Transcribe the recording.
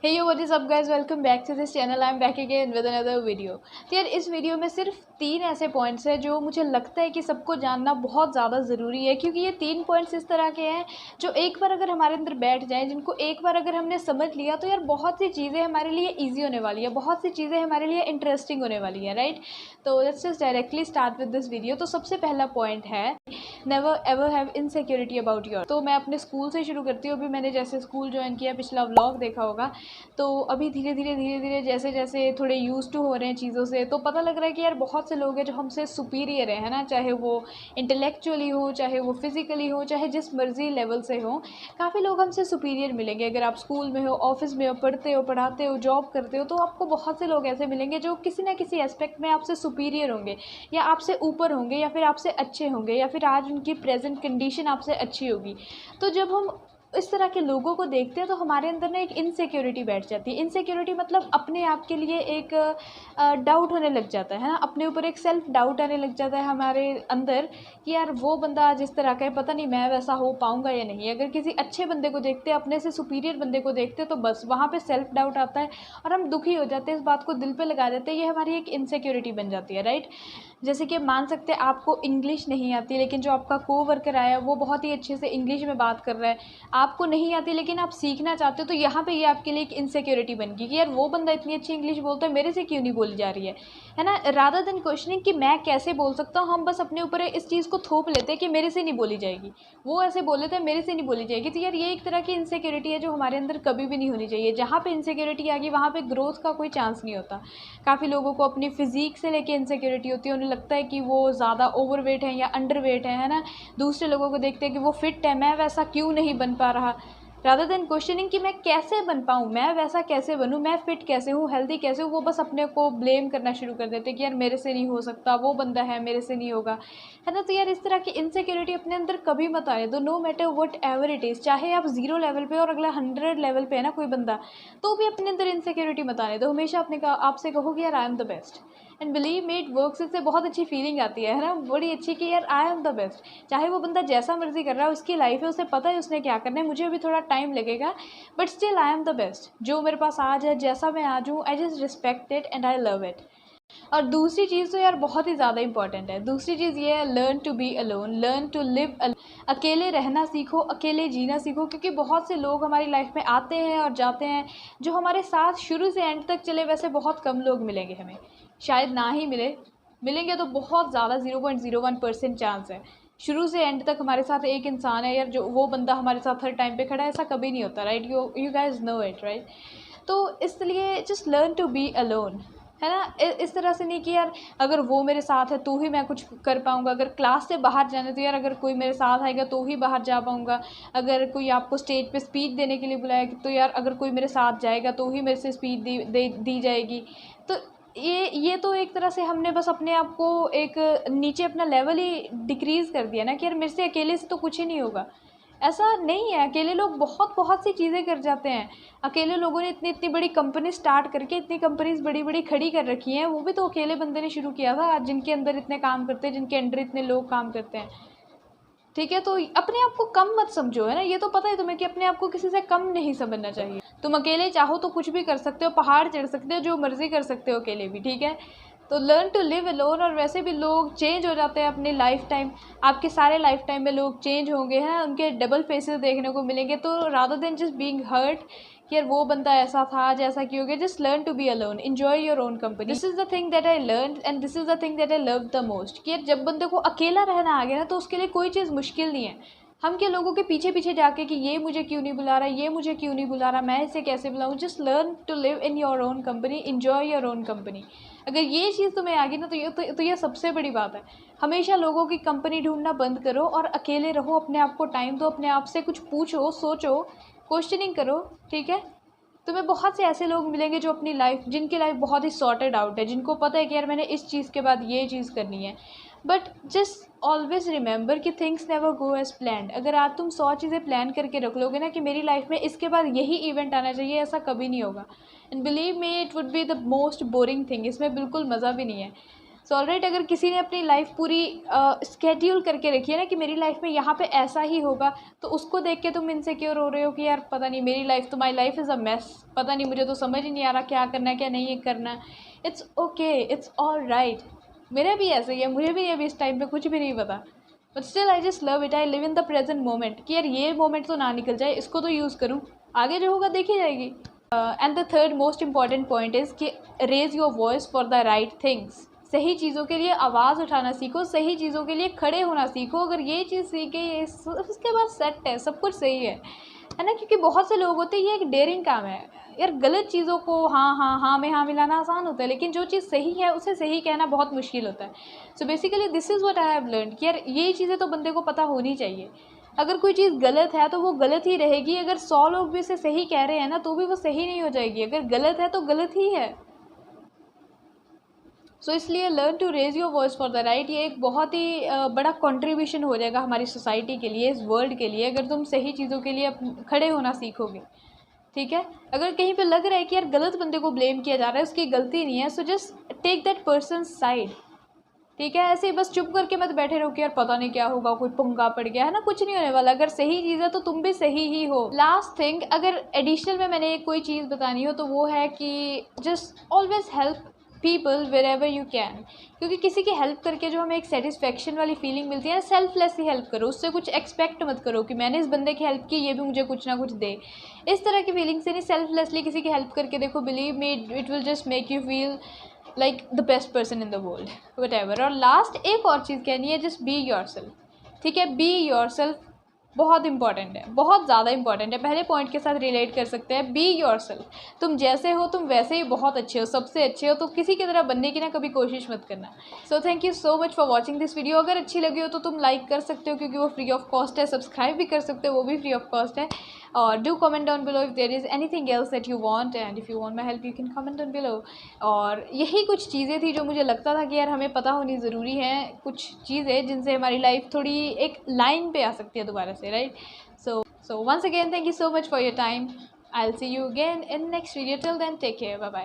Hey yo what is up guys, welcome back to this channel. I am back again with another video. तो यार इस video में सिर्फ 3 ऐसे points हैं जो मुझे लगता है कि सबको जानना बहुत ज़्यादा ज़रूरी है, क्योंकि ये 3 पॉइंट्स इस तरह के हैं जो एक बार अगर हमारे अंदर बैठ जाएँ, जिनको एक बार अगर हमने समझ लिया तो यार बहुत सी चीज़ें हमारे लिए ईजी होने वाली है, बहुत सी चीज़ें हमारे लिए इंटरेस्टिंग होने वाली है, राइट। तो let's just directly start with this video. तो सबसे पहला पॉइंट है never ever have insecurity about your. तो मैं अपने स्कूल से शुरू करती हूँ। अभी मैंने जैसे स्कूल ज्वाइन किया, पिछला व्लॉग देखा होगा, तो अभी धीरे धीरे जैसे जैसे थोड़े यूज़ टू हो रहे हैं चीज़ों से, तो पता लग रहा है कि यार बहुत से लोग हैं जो हमसे सुपीरियर है ना, चाहे वो इंटेलेक्चुअली हो, चाहे वो फिज़िकली हो, चाहे जिस मर्जी लेवल से हो। काफ़ी लोग हमसे सुपीरियर मिलेंगे। अगर आप स्कूल में हो, ऑफिस में हो, पढ़ते हो, पढ़ाते हो, जॉब करते हो, तो आपको बहुत से लोग ऐसे मिलेंगे जो किसी ना किसी एस्पेक्ट में आपसे सुपीरियर होंगे, या आपसे ऊपर होंगे, या फिर आपसे अच्छे होंगे, या फिर आज उनकी प्रेजेंट कंडीशन आपसे अच्छी होगी। तो जब हम इस तरह के लोगों को देखते हैं तो हमारे अंदर ना एक इनसिक्योरिटी बैठ जाती है। इनसिक्योरिटी मतलब अपने आप के लिए एक डाउट होने लग जाता है ना, अपने ऊपर एक सेल्फ डाउट आने लग जाता है हमारे अंदर कि यार वो बंदा जिस तरह का है, पता नहीं मैं वैसा हो पाऊँगा या नहीं। अगर किसी अच्छे बंदे को देखते हैं, अपने से सुपीरियर बंदे को देखते हैं, तो बस वहाँ पे सेल्फ डाउट आता है और हम दुखी हो जाते हैं, इस बात को दिल पे लगा देते हैं। ये हमारी एक इनसिक्योरिटी बन जाती है, राइट। जैसे कि मान सकते हैं आपको इंग्लिश नहीं आती, लेकिन जो आपका कोवर्कर आया वो बहुत ही अच्छे से इंग्लिश में बात कर रहा है। आपको नहीं आती लेकिन आप सीखना चाहते हो, तो यहाँ पे ये आपके लिए एक इनसिक्योरिटी बन गई कि यार वो बंदा इतनी अच्छी इंग्लिश बोलता है, मेरे से क्यों नहीं बोली जा रही है ना। रादर देन क्वेश्चनिंग कि मैं कैसे बोल सकता हूँ, हम बस अपने ऊपर इस चीज़ को थोप लेते हैं कि मेरे से नहीं बोली जाएगी, वो ऐसे बोले थे मेरे से नहीं बोली जाएगी। तो यार ये एक तरह की इनसिक्योरिटी है जो हमारे अंदर कभी भी नहीं होनी चाहिए। जहाँ पे इनसिक्योरिटी आ गई वहाँ पे ग्रोथ का कोई चांस नहीं होता। काफ़ी लोगों को अपनी फिजिक से लेके इनसिक्योरिटी होती है, उन्हें लगता है कि वो ज़्यादा ओवरवेट है या अंडरवेट है ना। दूसरे लोगों को देखते हैं कि वो फिट है, मैं वैसा क्यों नहीं बन पा रहा। रादर देन क्वेश्चनिंग कि मैं कैसे बन पाऊँ, मैं वैसा कैसे बनूँ, मैं फिट कैसे हूँ, हेल्दी कैसे हूँ, वो बस अपने को ब्लेम करना शुरू कर देते हैं कि यार मेरे से नहीं हो सकता, वो बंदा है मेरे से नहीं होगा, है ना। तो यार इस तरह की इनसिक्योरिटी अपने अंदर कभी मत आने दो, no matter whatever it is. चाहे आप 0 लेवल पे और अगला 100 लेवल पे है ना कोई बंदा, तो भी अपने अंदर इनसिक्योरिटी मत आने दो। हमेशा अपने आपसे कहो कि यार I am the best, and believe me it works. इससे बहुत अच्छी फीलिंग आती है ना, बड़ी अच्छी, कि यार आई एम द बेस्ट। चाहे वो बंदा जैसा मर्जी कर रहा है, उसकी लाइफ है, उसे पता है उसने क्या करना है, मुझे अभी थोड़ा टाइम लगेगा, but still I am the best. जो मेरे पास आज है, जैसा मैं आज हूँ, I just respect it and I love it. और दूसरी चीज़ तो यार बहुत ही ज़्यादा इंपॉर्टेंट है। दूसरी चीज़ ये है, learn to be alone, learn to live. अकेले रहना सीखो, अकेले जीना सीखो, क्योंकि बहुत से लोग हमारी लाइफ में आते हैं और जाते हैं, जो हमारे साथ शुरू से एंड तक चले। वैसे बहुत कम लोग मिलेंगे हमें, शायद ना ही मिलेंगे तो बहुत ज़्यादा 0.01% चांस है। शुरू से एंड तक हमारे साथ एक इंसान है यार, जो वो बंदा हमारे साथ हर टाइम पे खड़ा है, ऐसा कभी नहीं होता, right. You guys know it, right. तो इसलिए just learn to be alone, है ना। इस तरह से नहीं कि यार अगर वो मेरे साथ है तो ही मैं कुछ कर पाऊँगा। अगर क्लास से बाहर जाना तो यार अगर कोई मेरे साथ आएगा तो ही बाहर जा पाऊँगा। अगर कोई आपको स्टेज पे स्पीच देने के लिए बुलाएगा तो यार अगर कोई मेरे साथ जाएगा तो ही मेरे से स्पीच दी जाएगी। तो ये तो एक तरह से हमने बस अपने आप को एक नीचे अपना लेवल ही डिक्रीज़ कर दिया ना, कि यार मेरे से अकेले से तो कुछ ही नहीं होगा। ऐसा नहीं है, अकेले लोग बहुत बहुत सी चीज़ें कर जाते हैं। अकेले लोगों ने इतनी इतनी बड़ी कंपनी स्टार्ट करके इतनी कंपनीज बड़ी बड़ी खड़ी कर रखी हैं, वो भी तो अकेले बंदे ने शुरू किया था। आज जिनके अंदर इतने काम करते हैं, जिनके अंडर इतने लोग काम करते हैं, ठीक है। तो अपने आप को कम मत समझो, है ना। ये तो पता है तुम्हें कि अपने आप को किसी से कम नहीं समझना चाहिए। तुम अकेले चाहो तो कुछ भी कर सकते हो, पहाड़ चढ़ सकते हो, जो मर्जी कर सकते हो अकेले भी, ठीक है। तो लर्न टू लिव अलोन। और वैसे भी लोग चेंज हो जाते हैं अपनी लाइफ टाइम, आपके सारे लाइफ टाइम में लोग चेंज होंगे, हैं, उनके डबल फेसेस देखने को मिलेंगे। तो rather than just being hurt कि यार वो बंदा ऐसा था, आज ऐसा क्यों हो गया, just learn to be alone, enjoy your own company. This is the thing that I learn and this is the thing that I love the most, कि यार जब बंदे को अकेला रहना आ गया ना, तो उसके लिए कोई चीज़ मुश्किल नहीं है। हम क्या लोगों के पीछे पीछे जाके कि ये मुझे क्यों नहीं बुला रहा, ये मुझे क्यों नहीं बुला रहा, मैं इसे कैसे बुलाऊँ। Just learn to live in your own company, enjoy your own company. अगर ये चीज़ तुम्हें आ गई ना, तो ये सबसे बड़ी बात है। हमेशा लोगों की कंपनी ढूंढना बंद करो और अकेले रहो, अपने आप को टाइम दो, अपने आप से कुछ पूछो, सोचो, क्वेश्चनिंग करो, ठीक है। तुम्हें बहुत से ऐसे लोग मिलेंगे जो अपनी लाइफ, जिनकी लाइफ बहुत ही सॉर्टेड आउट है, जिनको पता है कि यार मैंने इस चीज़ के बाद ये चीज़ करनी है। बट जस्ट ऑलवेज रिमेंबर कि things never go as planned. अगर आज तुम 100 चीज़ें प्लान करके रख लोगे ना कि मेरी लाइफ में इसके बाद यही इवेंट आना चाहिए, ऐसा कभी नहीं होगा। And believe me it would be the most boring thing, इसमें बिल्कुल मज़ा भी नहीं है। सो ऑलराइट, अगर किसी ने अपनी लाइफ पूरी स्केड्यूल करके रखी है ना कि मेरी लाइफ में यहाँ पे ऐसा ही होगा, तो उसको देख के तुम इनसिक्योर हो रहे हो कि यार पता नहीं मेरी लाइफ तो, my life is a mess, पता नहीं मुझे तो समझ ही नहीं आ रहा क्या करना है क्या नहीं करना है। It's okay, it's all right. मेरा भी ऐसा ही है, मुझे भी अभी इस टाइम पे कुछ भी नहीं पता, but still I just love it. I live in the present moment कि यार ये मोमेंट तो ना निकल जाए, इसको तो यूज़ करूँ, आगे जो होगा देखी जाएगी। And the third most important point is कि raise your voice for the right things. सही चीज़ों के लिए आवाज़ उठाना सीखो, सही चीज़ों के लिए खड़े होना सीखो। अगर ये चीज़ सीख गई, उसके बाद सेट है, सब कुछ सही है ना। क्योंकि बहुत से लोग होते हैं, ये एक डेयरिंग काम है यार, गलत चीज़ों को हाँ में हाँ मिलाना आसान होता है, लेकिन जो चीज़ सही है उसे सही कहना बहुत मुश्किल होता है। So basically this is what I have learn कि यार ये चीज़ें तो बंदे को पता होनी चाहिए। अगर कोई चीज़ गलत है तो वो गलत ही रहेगी, अगर 100 लोग भी उसे सही कह रहे हैं ना तो भी वो सही नहीं हो जाएगी। अगर गलत है तो गलत ही है। सो इसलिए learn to raise your voice for the right, ये एक बहुत ही बड़ा कंट्रीब्यूशन हो जाएगा हमारी सोसाइटी के लिए, इस वर्ल्ड के लिए, अगर तुम सही चीज़ों के लिए खड़े होना सीखोगे। ठीक है, अगर कहीं पे लग रहा है कि यार गलत बंदे को ब्लेम किया जा रहा है, उसकी गलती नहीं है, so just take that person side. ठीक है, ऐसे ही बस चुप करके मत बैठे रहो कि यार पता नहीं क्या होगा, कोई पंगा पड़ गया है ना, कुछ नहीं होने वाला। अगर सही चीज़ है तो तुम भी सही ही हो। लास्ट थिंग, अगर एडिशनल में मैंने कोई चीज़ बतानी हो तो वो है कि just always help people wherever you can. क्योंकि किसी की हेल्प करके जो हमें एक सेटिस्फेक्शन वाली फीलिंग मिलती है ना, सेल्फलेस ही हेल्प करो, उससे कुछ एक्सपेक्ट मत करो कि मैंने इस बंदे की हेल्प की, ये भी मुझे कुछ ना कुछ दे। इस तरह की फीलिंग से नहीं, सेल्फलेसली किसी की हेल्प करके देखो, believe me it will just make you feel like the best person in the world, what ever. और लास्ट एक और चीज़ कहनी है, जस्ट बी योर सेल्फ। ठीक है, बी योर सेल्फ बहुत इंपॉर्टेंट है, बहुत ज़्यादा इंपॉर्टेंट है। पहले पॉइंट के साथ रिलेट कर सकते हैं, बी योर सेल्फ। तुम जैसे हो तुम वैसे ही बहुत अच्छे हो, सबसे अच्छे हो, तो किसी की तरह बनने की ना कभी कोशिश मत करना। So thank you so much for watching this video. अगर अच्छी लगी हो तो तुम लाइक कर सकते हो क्योंकि वो फ्री ऑफ कॉस्ट है, सब्सक्राइब भी कर सकते हो, वो भी फ्री ऑफ कॉस्ट है। और do comment down below if there is anything else that you want, and if you want my help you can comment down below. और यही कुछ चीज़ें थी जो मुझे लगता था कि यार हमें पता होनी ज़रूरी है, कुछ चीज़ें जिनसे हमारी लाइफ थोड़ी एक लाइन पे आ सकती है दोबारा से, right. So once again, thank you so much for your time. I'll see you again in next video. Till then, take care. Bye bye.